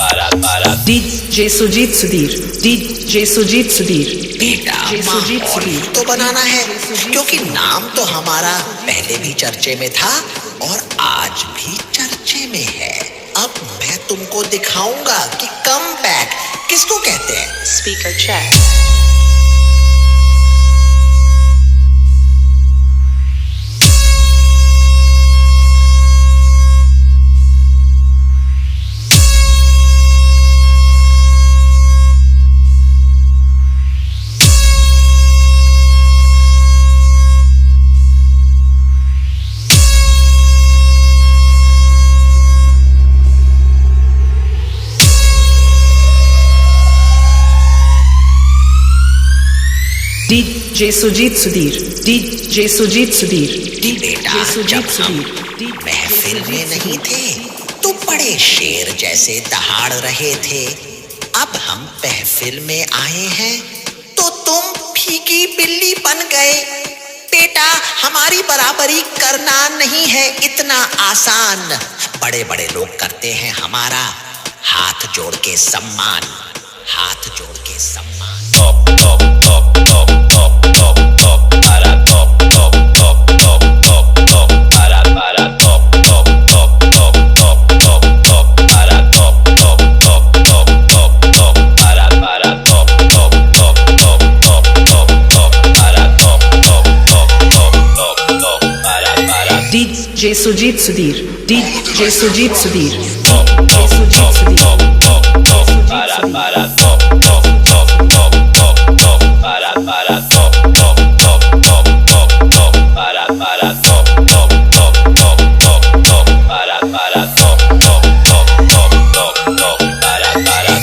DJ Sujit Sudhir, DJ Sujit Sudhir, बेटा माहौल तो बनाना है, क्योंकि नाम तो हमारा पहले भी चर्चे में था और आज भी चर्चे में है। अब मैं तुमको दिखाऊंगा कि कमबैक किसको कहते हैं। Speaker check. DJ Sujit Sudhir, DJ Sujit Sudhir, बेटा जब हम महफिल में नहीं थे तो बड़े शेर जैसे दहाड़ रहे थे। अब हम महफिल में आए हैं तो तुम फीकी बिल्ली बन गए। बेटा हमारी बराबरी करना नहीं है इतना आसान। बड़े बड़े लोग करते हैं हमारा हाथ जोड़ के सम्मान, हाथ जोड़ के सम्मान। DJ Sujit Sudhir, DJ Sujit Sudhir, DJ Sujit Sudhir.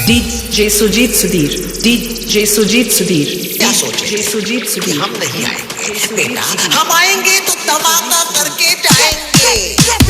DJ Sujit Sudhir, DJ Sujit Sudhir. क्या सोचे हम नहीं आएंगे बेटा, हम आएंगे तो धमाका करके जाएंगे।